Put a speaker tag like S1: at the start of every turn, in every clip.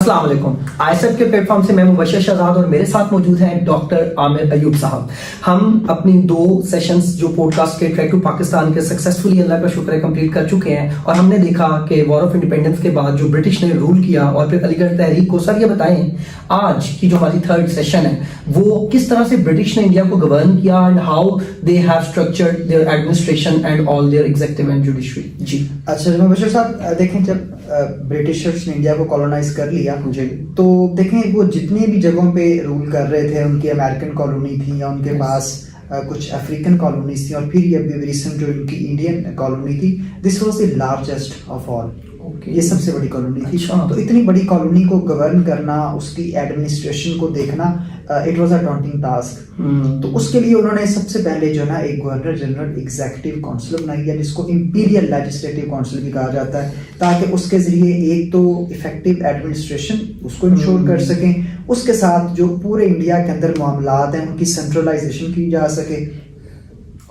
S1: अस्सलाम वालेकुम। आईएसएफ के प्लेटफॉर्म से मैं मुबशर शहजाद और मेरे साथ मौजूद हैं डॉक्टर आमिर अयूब साहब। हम अपनी 2 सेशंस जो पॉडकास्ट के ट्रैक टू पाकिस्तान के सक्सेसफुली अल्लाह का शुक्र है कंप्लीट कर चुके हैं और हमने देखा कि वॉर ऑफ इंडिपेंडेंस के बाद जो ब्रिटिश ने रूल किया और फिर अलीगढ़ तहरीक को। सर ये बताएं आज की जो हमारी 3rd सेशन है वो किस तरह से ब्रिटिश ने इंडिया को गवर्न किया and how they have structured their administration and all their executive and judiciary. जी
S2: अच्छा मुबशर साहब, देखें जब ब्रिटिशर्स ने इंडिया को कॉलोनाइज कर लिया तो देखें वो जितनी भी जगहों पे रूल कर रहे थे, उनकी अमेरिकन कॉलोनी थी या उनके पास कुछ अफ्रीकन कॉलोनीज थी और फिर ये रिसेंट जो इनकी इंडियन कॉलोनी थी, this was the largest of all. ये सबसे बड़ी कॉलोनी थी। तो इतनी बड़ी कॉलोनी को गवर्न करना, उसकी एडमिनिस्ट्रेशन को देखना, it was a daunting task. तो उसके लिए उन्होंने सबसे पहले जो ना एक गवर्नर जनरल एग्जीक्यूटिव काउंसिल बनाई है जिसको इंपीरियल लेजिस्लेटिव काउंसिल भी कहा जाता है, ताकि उसके जरिए एक तो इफेक्टिव एडमिनिस्ट्रेशन उसको इंश्योर कर सकें, उसके साथ जो पूरे इंडिया के अंदर मामलात हैं उनकी सेंट्रलाइजेशन की जा सके।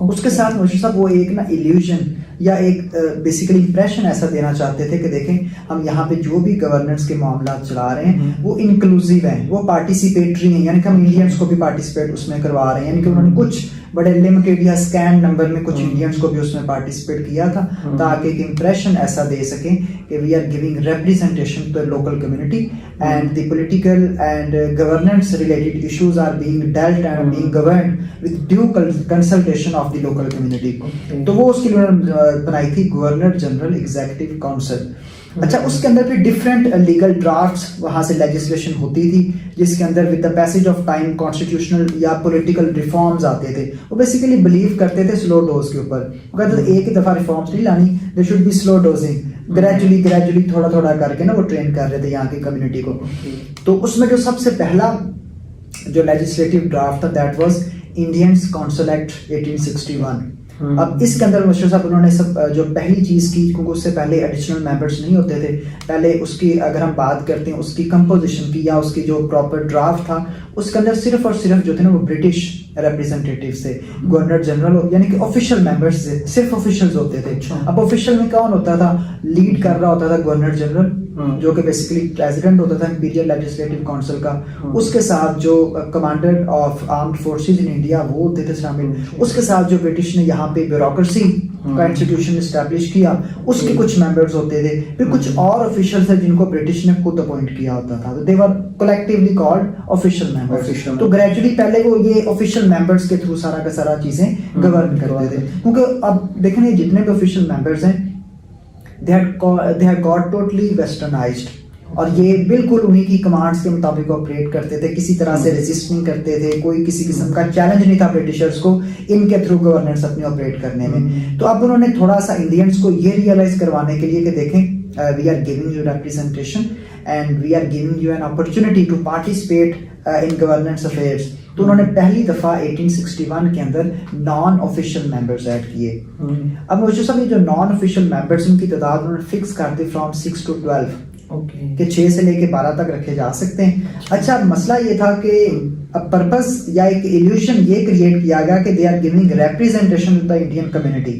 S2: उसके साथ मुझे साहब वो एक ना इल्यूजन या एक बेसिकली इंप्रेशन ऐसा देना चाहते थे कि देखें हम यहाँ पे जो भी गवर्नेंस के मामला चला रहे हैं वो इंक्लूसिव हैं, वो पार्टिसिपेटरी हैं, यानी कि हम इंडियंस को भी पार्टिसिपेट उसमें करवा रहे हैं। यानी कि उन्होंने कुछ बड़े लिमिटेड या स्कैन नंबर में कुछ इंडियंस को भी उसमें पार्टिसिपेट किया था, ताकि एक इंप्रेशन ऐसा दे सकें कि we are giving representation to the local community and the political and governance related issues are being dealt and being governed with due consultation of the local community. तो वो उसके लिए बनाई थी गवर्नर जनरल एग्जीक्यूटिव काउंसिल। अच्छा, उसके अंदर फिर डिफरेंट लीगल ड्राफ्ट्स वहां से लेजिस्लेशन होती थी जिसके अंदर with the passage of time constitutional या पॉलिटिकल रिफॉर्म्स आते थे। वो बेसिकली बिलीव करते थे स्लो डोज के ऊपर। वो कहते थे एक ही दफा रिफॉर्म्स नहीं लानी, they should be slow dosing, gradually थोड़ा थोड़ा करके ना वो ट्रेन कर रहे थे यहाँ की कम्युनिटी को। तो उसमें जो सबसे पहला जो लेजिस्लेटिव ड्राफ्ट था that was Indians council act 1861। अब इसके अंदर मुश्किल साहब उन्होंने सब जो पहली चीज की, क्योंकि उससे पहले एडिशनल मेंबर्स नहीं होते थे, पहले उसकी अगर हम बात करते हैं उसकी कंपोजिशन की या उसकी जो प्रॉपर ड्राफ्ट था उसके अंदर सिर्फ और सिर्फ जो थे ना वो ब्रिटिश रिप्रेजेंटेटिव्स थे, गवर्नर जनरल यानी कि ऑफिशियल मेंबर्स थे, सिर्फ ऑफिशियल्स होते थे। अब ऑफिशियल में कौन होता था? लीड कर रहा होता था गवर्नर जनरल जो कि बेसिकली प्रेसिडेंट होता था इंपीरियल लेजिस्लेटिव काउंसिल का। उसके साथ जो commander of armed forces in India वो होते थे शामिल। उसके साथ जो ब्रिटिश ने यहाँ पे ब्यूरोक्रेसी का इंस्टीट्यूशन एस्टैब्लिश किया उसके कुछ मेंबर्स होते थे। फिर कुछ और ऑफिशियल्स थे जिनको ब्रिटिश ने खुद अपॉइंट किया होता था, दे वर कलेक्टिवली कॉल्ड ऑफिशियल मेंबर्स। तो ग्रेजुअली पहले वो ये ऑफिशियल मेंबर्स के थ्रू सारा का सारा चीजें गवर्न करते थे, क्योंकि अब देखें जितने भी ऑफिशियल मेंबर्स हैं they had got totally westernized और ये बिल्कुल उन्हीं की कमांड्स के मुताबिक ऑपरेट करते थे, किसी तरह से रेजिस्ट नहीं करते थे, कोई किसी किस्म का चैलेंज नहीं था ब्रिटिशर्स को इनके थ्रू गवर्नेंस अपनी ऑपरेट करने में। तो अब उन्होंने थोड़ा सा इंडियंस को ये रियलाइज करवाने के लिए कि देखें we are giving you representation and we are giving you an opportunity to participate in governance affairs. तो उन्होंने पहली दफा 1861 के अंदर नॉन ऑफिशियल मेंबर्स ऐड किए। अब मुझे सब ये जो नॉन ऑफिशियल मेंबर्स उनकी तादाद उन्होंने फिक्स कर दी फ्रॉम 6 to 12 कि 6 से लेके 12 तक रखे जा सकते हैं। अच्छा, मसला ये था कि अब पर्पस या एक इल्यूशन ये क्रिएट किया गया कि they are giving representation to the Indian community.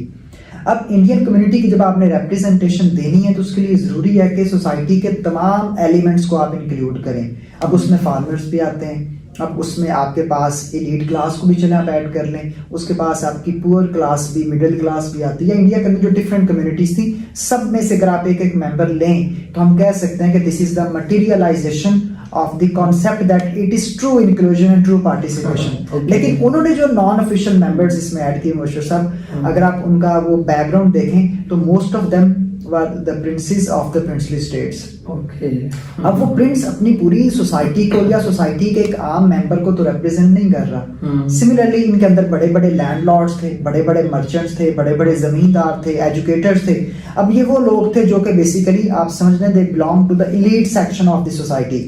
S2: अब इंडियन कम्युनिटी की जब आपने रिप्रेजेंटेशन देनी है तो उसके लिए जरूरी है कि सोसाइटी के तमाम एलिमेंट्स को आप इंक्लूड करें। अब उसमें फार्मर्स भी आते हैं, अब उसमें आपके पास एलीट क्लास को भी चले आप ऐड कर लें, उसके पास आपकी पुअर क्लास भी, मिडिल क्लास भी आती है। इंडिया के अंदर जो डिफरेंट कम्युनिटीज थी सब में से अगर आप एक एक मेंबर लें तो हम कह सकते हैं कि this is the materialization of the concept that it is true inclusion and true participation. लेकिन उन्होंने जो नॉन ऑफिशियल मेंबर्स इसमें ऐड किए मुबशर साहब, अगर आप उनका वो बैकग्राउंड देखें तो most of them were the princess of the princely states. अब वो प्रिंस अपनी पूरी सोसाइटी को या सोसाइटी के एक आम मेंबर को तो रिप्रेजेंट नहीं कर रहा। सिमिलरली इनके अंदर बड़े बड़े लैंडलॉर्ड्स थे, बड़े बड़े मर्चेंट्स थे, बड़े बड़े जमींदार थे, एजुकेटर्स थे। अब ये वो लोग थे जो कि बेसिकली आप समझ लें they belong to the elite section of the society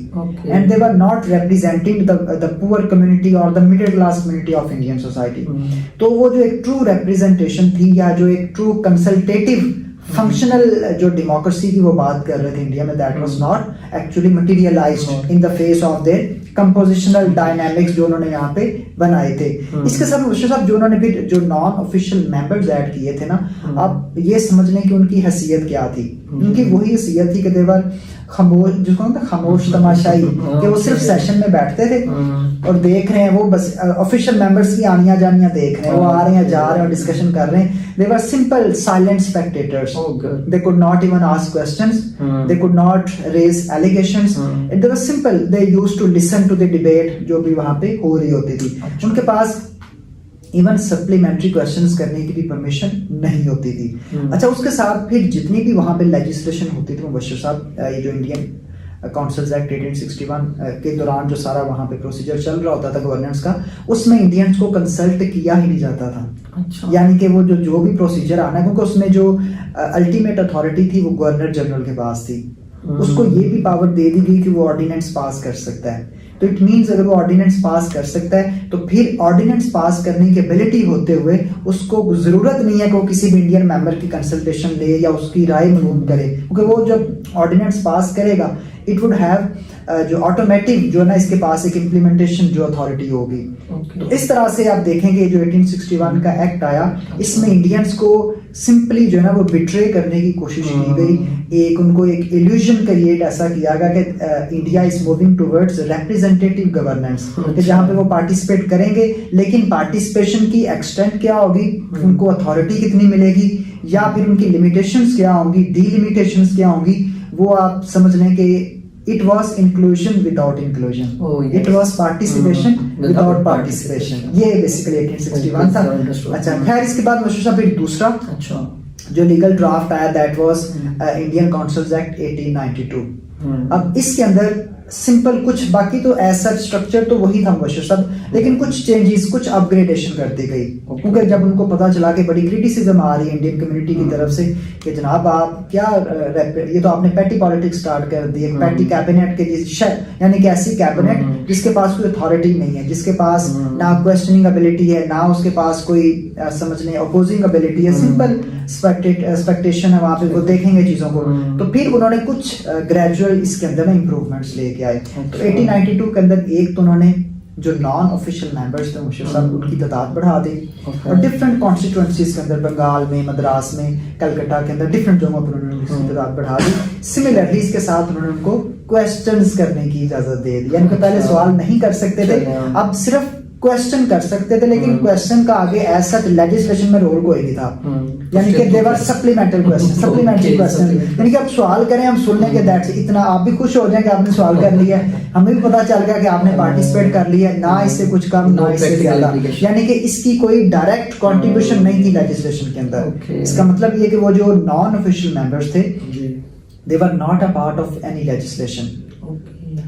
S2: and they were not representing the poor community और the middle class community of Indian society. तो वो जो एक ट्रू रिप्रेजेंटेशन थी या जो एक ट्रू कंसल्टेटिव फंक्शनल जो डेमोक्रेसी की वो बात कर रहे थे इंडिया में, that was not actually materialized in the face of their compositional dynamics जो उन्होंने यहाँ पे बनाए थे। इसके साथ विश्व साहब जो उन्होंने भी जो नॉन ऑफिशियल मेंबर्स ऐड किए थे ना, आप ये समझ लें कि उनकी हैसियत क्या थी। उनकी वही हैसियत थी कि देवर खामोश, जिसको कहते हैं खामोश तमाशाई, कि वो सिर्फ सेशन में बैठते थे और देख रहे हैं, वो बस ऑफिशियल मेंबर्स की आनियां जानियां देख रहे हैं, वो आ रहे हैं जा रहे हैं और डिस्कशन कर रहे हैं। They were simple silent spectators, they could not even ask questions, they could not raise allegations, they were simple, they used to listen to the debate जो भी वहां पे हो रही होती थी। उनके पास इवन सप्लीमेंट्री क्वेश्चंस करने की भी परमिशन नहीं होती थी। अच्छा, उसके साथ फिर जितनी भी वहां पे लेजिस्लेशन होती थी, मुबश्शिर साहब, ये जो इंडियन काउंसिल्स एक्ट 1861 के दौरान जो सारा वहां पे प्रोसीजर चल रहा होता था गवर्नेंस का, उसमें इंडियंस को कंसल्ट किया ही नहीं जाता था। अच्छा। यानी कि वो जो भी प्रोसीजर आना है, क्योंकि उसमें जो अल्टीमेट अथॉरिटी थी वो गवर्नर जनरल के पास थी, उसको ये भी पावर दे दी गई कि वो ऑर्डिनेंस पास कर सकता है। तो इट मींस अगर वो ऑर्डिनेंस पास कर सकता है तो फिर ऑर्डिनेंस पास करने की एबिलिटी होते हुए उसको जरूरत नहीं है कि वो किसी भी इंडियन मेंबर की कंसल्टेशन ले या उसकी राय मालूम करे, क्योंकि वो जब ऑर्डिनेंस पास करेगा इट वुड हैव जो ऑटोमेटिक जो है ना, इसके पास एक इम्प्लीमेंटेशन जो अथॉरिटी होगी। तो इस तरह से आप देखेंगे जो 1861 का एक्ट आया, इसमें इंडियंस को सिंपली जो है ना वो बिट्रे करने की कोशिश की गई। एक उनको एक इल्यूजन क्रिएट ऐसा किया गया कि India is moving towards representative governance, कि जहां पे वो पार्टिसिपेट करेंगे, लेकिन पार्टिसिपेशन की एक्सटेंट क्या होगी, उनको अथॉरिटी कितनी मिलेगी, या फिर उनकी लिमिटेशंस क्या होंगी, डिलिमिटेशंस क्या होंगी, वो आप समझ लें कि it was inclusion without inclusion. Oh, yes. It was participation without participation. ये basically 1861 था। अच्छा, खैर इसके बाद मशहूर फिर दूसरा जो लीगल ड्राफ्ट आया, that was Indian Councils Act 1892। अब इसके अंदर सिंपल कुछ, बाकी तो ऐसा स्ट्रक्चर तो वही था मुबश्शिर साहब, लेकिन कुछ चेंजेस, कुछ अपग्रेडेशन कर दी गई, क्योंकि जब उनको पता चला कि बड़ी क्रिटिसिज्म आ रही है इंडियन कम्युनिटी की तरफ से कि जनाब आप क्या ये तो आपने पैटी पॉलिटिक्स स्टार्ट कर दी है, पैटी कैबिनेट के यानी कि ऐसी कैबिनेट जिसके पास कोई अथॉरिटी नहीं है, जिसके पास ना क्वेश्चनिंग एबिलिटी है, ना उसके पास कोई समझ लें अपोजिंग एबिलिटी है, सिंपल एक्सपेक्टेशन है वहां पे, वो देखेंगे चीजों को। तो फिर उन्होंने कुछ ग्रेजुअल इसके अंदर ना इंप्रूवमेंट्स लेके आए। तो 1892 के अंदर एक तो उन्होंने जो नॉन ऑफिशियल मेंबर्स थे मुबश्शिर साहब, उनकी तादाद बढ़ा दी, और डिफरेंट कॉन्स्टिट्यूएंसीज के अंदर, बंगाल में, मद्रास में, कलकत्ता के अंदर डिफरेंट जगहों पर उन्होंने उसकी तादाद बढ़ा दी। सिमिलरली इसके साथ उन्होंने उनको क्वेश्चंस करने की इजाजत दे दी, यानी कि पहले सवाल नहीं कर सकते थे, अब सिर्फ क्वेश्चन कर सकते थे, लेकिन क्वेश्चन का आगे ऐसा लेजिस्लेशन में रोल कोई नहीं था, यानी कि देवर सप्लीमेंटरी क्वेश्चन, सप्लीमेंट्री क्वेश्चन, यानी कि आप सवाल करें, हम सुन लेंगे, दैट्स इतना, आप भी खुश हो जाएं कि आपने सवाल कर लिया, हमें भी पता चल गया कि आपने पार्टिसिपेट कर लिया, ना इससे कुछ कम ना इससे ज्यादा, यानी कि इसकी कोई डायरेक्ट कंट्रीब्यूशन नहीं थी लेजिस्लेशन के अंदर। इसका मतलब ये कि वो जो नॉन ऑफिशियल मेंबर्स थे, they were not a part of any legislation.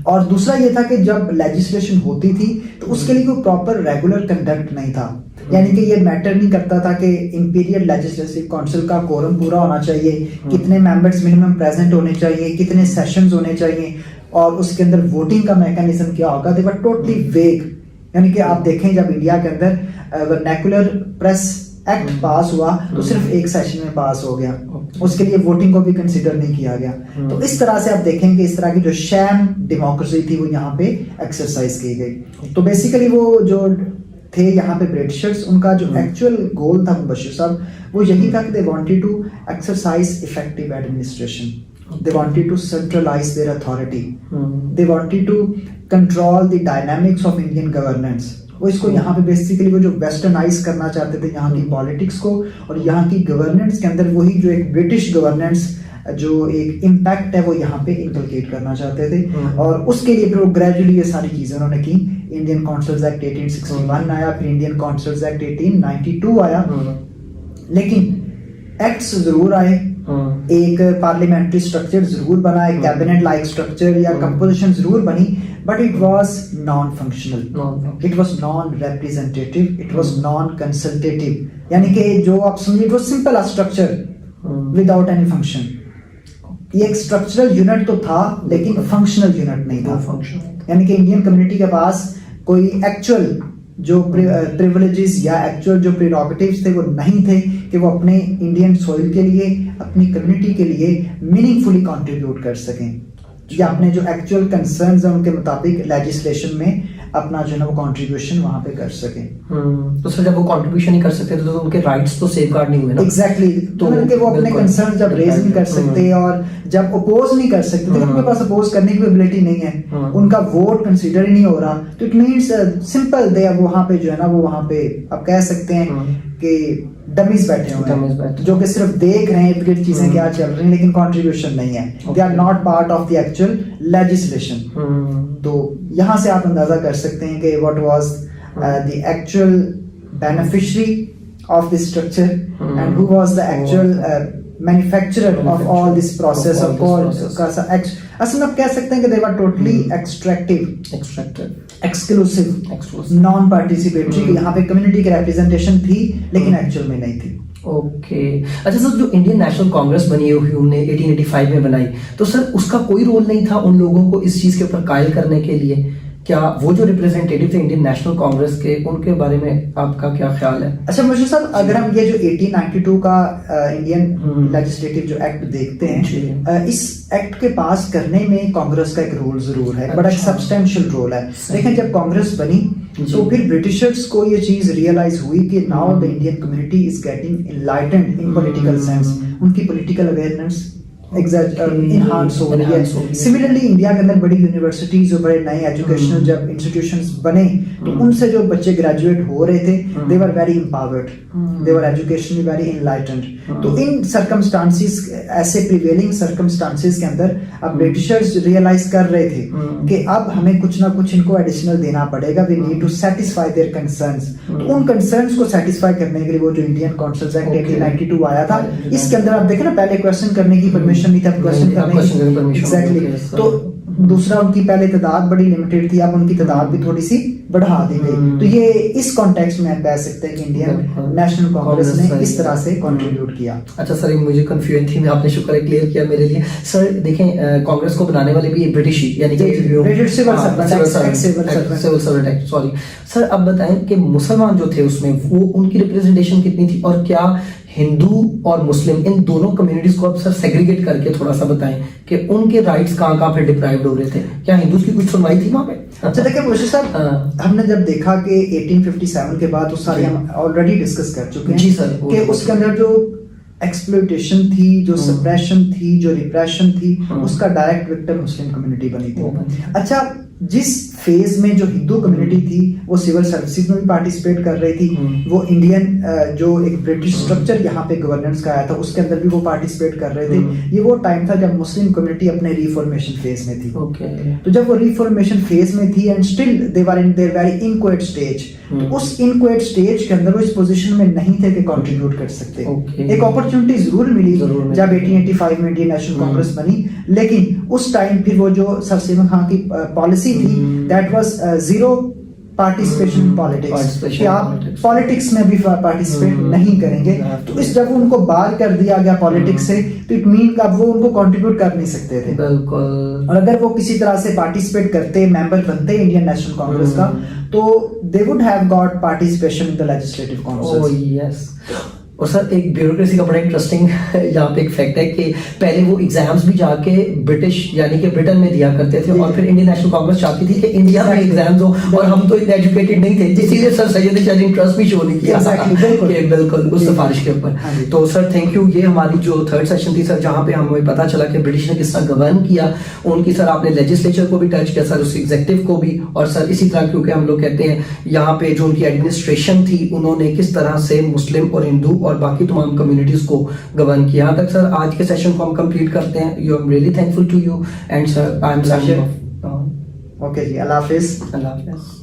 S2: और दूसरा ये था कि जब लेजिस्लेशन होती थी तो उसके लिए कोई प्रॉपर रेगुलर कंडक्ट नहीं था, यानी कि ये मैटर नहीं करता था कि इंपीरियल लेजिस्लेटिव काउंसिल का कोरम पूरा होना चाहिए, कितने मेंबर्स मिनिमम प्रेजेंट होने चाहिए, कितने सेशंस होने चाहिए, और उसके अंदर वोटिंग का मैकेनिज्म क्या होगा, दे वर टोटली वेग। यानी कि आप देखें जब इंडिया के अंदर वर्नैकुलर प्रेस एक्ट पास हुआ तो सिर्फ एक सेशन में पास हो गया, उसके लिए वोटिंग को भी कंसीडर नहीं किया गया। तो इस तरह से आप देखेंगे इस तरह की जो शैम डेमोक्रेसी थी वो यहाँ पे एक्सरसाइज की गई। तो बेसिकली वो जो थे यहाँ पे ब्रिटिशर्स, उनका जो एक्चुअल गोल था मुबश्शिर साहब, वो यही था कि they wanted to exercise effective administration, they wanted to centralize their authority, they wanted to control the dynamics of Indian governance। वो इसको यहाँ पे बेसिकली वो जो वेस्टर्नाइज करना चाहते थे यहाँ की पॉलिटिक्स को, और यहाँ की गवर्नेंस के अंदर वही जो एक ब्रिटिश गवर्नेंस जो एक इम्पैक्ट है वो यहाँ पे इंकलकेट करना चाहते थे। और उसके लिए फिर ग्रेजुअली ये सारी चीजें उन्होंने की। इंडियन काउंसिल्स एक्ट 1861 आया, फिर इंडियन काउंसिल्स एक्ट 1892 आया, लेकिन एक्ट्स जरूर आए, एक पार्लियामेंट्री स्ट्रक्चर जरूर बना, एक कैबिनेट लाइक स्ट्रक्चर या कंपोजिशन जरूर बनी, but it was non functional, it was non representative, it was non consultative, यानी कि जो आप समझिए वो simple structure without any function. ये एक स्ट्रक्चरल यूनिट तो था लेकिन फंक्शनल यूनिट नहीं था। यानी कि इंडियन कम्युनिटी के पास कोई एक्चुअल जो प्रिविलेजेस या एक्चुअल जो प्रेरोगेटिव्स थे वो नहीं थे कि वो अपने इंडियन सॉइल के लिए, अपनी कम्युनिटी के लिए मीनिंगफुली कंट्रीब्यूट कर सकें, या अपने जो एक्चुअल कंसर्न्स हैं उनके मुताबिक लेजिस्लेशन में अपना जो है वो कंट्रीब्यूशन वहां पे कर सकें।
S1: तो सर जब वो कंट्रीब्यूशन नहीं कर सकते तो उनके राइट्स तो सेफगार्ड नहीं हुए ना।
S2: एग्जैक्टली तो उनके वो अपने कंसर्न जब रेज नहीं कर सकते और जब अपोज नहीं कर सकते, तो उनके पास अपोज करने की एबिलिटी नहीं है, उनका वोट कंसीडर ही नहीं हो रहा, तो इट मींस सिंपल दे अब वहां पे जो है ना वो वहां पे आप कह सकते हैं कि डमीज बैठे हुए हैं जो कि सिर्फ देख रहे हैं इनकी चीजें क्या चल रही हैं, लेकिन कंट्रीब्यूशन नहीं है, they are not part of the actual legislation. तो यहाँ से आप अंदाजा कर सकते हैं कि what was the actual beneficiary of this structure and who was the actual manufacturer of all this process of all असल में आप कह सकते हैं कि they were totally exclusive non participatory. यहाँ पे कम्युनिटी की रिप्रेजेंटेशन थी लेकिन एक्चुअल में नहीं थी।
S1: ओके अच्छा सर, जो इंडियन नेशनल कांग्रेस बनी है ह्यूम ने 1885 में बनाई, तो सर उसका कोई रोल नहीं था उन लोगों को इस चीज के ऊपर कायल करने के लिए? क्या वो जो रिप्रेजेंटेटिव थे इंडियन नेशनल कांग्रेस के, उनके बारे में आपका क्या ख्याल है?
S2: अच्छा मुझे साहब, अगर हम ये जो 1892 का इंडियन लेजिस्लेटिव जो एक्ट देखते हैं, इस एक्ट के पास करने में कांग्रेस का एक रोल जरूर है, बड़ा सब्सटेंशियल रोल है। लेकिन जब कांग्रेस बनी तो फिर ब्रिटिशर्स को ये चीज रियलाइज हुई कि now the Indian community is getting enlightened in political sense, उनकी पॉलिटिकल अवेयरनेस इनहांस हो रही है। सिमिलरली इंडिया के अंदर बड़ी यूनिवर्सिटीज और बड़े नए एजुकेशनल जब इंस्टीट्यूशंस बने तो उनसे जो बच्चे ग्रेजुएट हो रहे थे they were very empowered, they were educationally very enlightened. तो इन सर्कमस्टांसेस, ऐसे प्रिवेलिंग सर्कमस्टांसेस के अंदर अब ब्रिटिशर्स रियलाइज कर रहे थे कि अब हमें कुछ ना कुछ इनको एडिशनल देना पड़ेगा, we need to satisfy their concerns. तो उन कंसर्न्स को सेटिस्फाई करने के लिए वो जो इंडियन काउंसिल्स एक्ट 1892 आया था, इसके अंदर आप देखें ना पहले क्वेश्चन करने की परमिशन नहीं था, क्वेश्चन करने की एग्जैक्टली। तो दूसरा उनकी पहले तादाद बड़ी लिमिटेड थी, अब उनकी तादाद भी थोड़ी सी बढ़ा दी गई। तो ये इस कॉन्टेक्स्ट में आप कह सकते हैं कि इंडियन नेशनल कांग्रेस ने इस तरह से कंट्रीब्यूट किया।
S1: अच्छा सर, मुझे कंफ्यूजन थी, आपने शुक्र है क्लियर किया मेरे लिए। सर देखें, कांग्रेस को बनाने वाले भी ब्रिटिश ही, यानी कि civil servant act, sorry sir. अब बताएं कि मुसलमान जो थे उसमें वो उनकी रिप्रेजेंटेशन कितनी थी, और क्या हिंदू और मुस्लिम इन दोनों कम्युनिटीज को अब सर सेग्रीगेट करके थोड़ा सा बताएं कि उनके राइट्स कहाँ पे डिप्राइव्ड हो रहे थे? क्या हिंदूज की कुछ सुनवाई थी वहां पे?
S2: अच्छा देखिए मुर्शिद साहब, हमने जब देखा कि 1857 के बाद उस सारी हम ऑलरेडी डिस्कस कर चुके हैं
S1: जी सर,
S2: कि उसके अंदर जो एक्सप्लॉयटेशन थी, जो सप्रेशन थी, जो रिप्रेशन थी, उसका डायरेक्ट विक्टिम मुस्लिम कम्युनिटी बनी थी। अच्छा, जिस फेज में जो हिंदू कम्युनिटी थी वो सिविल सर्विसेज में भी पार्टिसिपेट कर रही थी, वो इंडियन जो एक ब्रिटिश स्ट्रक्चर यहाँ पे गवर्नेंस का आया था उसके अंदर भी वो पार्टिसिपेट कर रहे थे। ये वो टाइम था जब मुस्लिम कम्युनिटी अपने रिफॉर्मेशन फेज में थी। तो जब वो रिफॉर्मेशन फेज में थी and still they were in their very inchoate stage, तो उस इनक्वेट स्टेज के अंदर वो इस पोजीशन में नहीं थे कि कंट्रीब्यूट कर सकते। एक अपॉर्चुनिटी जरूर मिली जब 1885 में इंडियन नेशनल कांग्रेस बनी, लेकिन उस टाइम फिर वो जो सर सिमन खान की पॉलिसी थी that was zero participation in politics, कि आप पॉलिटिक्स में भी पार्टिसिपेट नहीं करेंगे। तो इस जब उनको बाहर कर दिया गया पॉलिटिक्स से, तो इट मीन अब वो उनको कंट्रीब्यूट कर नहीं सकते थे। और अगर वो किसी तरह से पार्टिसिपेट करते, मेंबर बनते इंडियन नेशनल कांग्रेस का, तो they would have got participation in the legislative council.
S1: Oh yes. और सर एक ब्यूरोक्रेसी का बड़ा इंटरेस्टिंग यहाँ पे एक फैक्ट है कि पहले वो एग्जाम्स भी जाके ब्रिटिश यानी कि ब्रिटेन में दिया करते थे, और फिर इंडियन नेशनल कांग्रेस चाहती थी कि इंडिया में एग्जाम्स हो, और हम तो इतने एजुकेटेड नहीं थे, इसीलिए सर सैयद शायद इंटरेस्ट भी शो नहीं किया कि बिल्कुल उस सिफारिश के ऊपर। तो सर थैंक यू। ये हमारी जो थर्ड सेशन थी सर, जहाँ पे हमें पता चला कि ब्रिटिश ने किस तरह गवर्न किया, उनकी सर आपने लेजिस्लेचर को भी टच किया सर, उस एग्जीक्यूटिव को भी, और सर इसी तरह क्योंकि हम लोग कहते हैं यहाँ पे जो उनकी एडमिनिस्ट्रेशन थी उन्होंने किस तरह से मुस्लिम और हिंदू और बाकी तमाम कम्युनिटीज को गवर्न किया। यहाँ तक सर आज के सेशन को हम कंप्लीट करते हैं। You am really thankful to you and sir I am Sajid.
S2: Okay ji, अल्लाह हाफिज।
S1: अल्लाह हाफिज।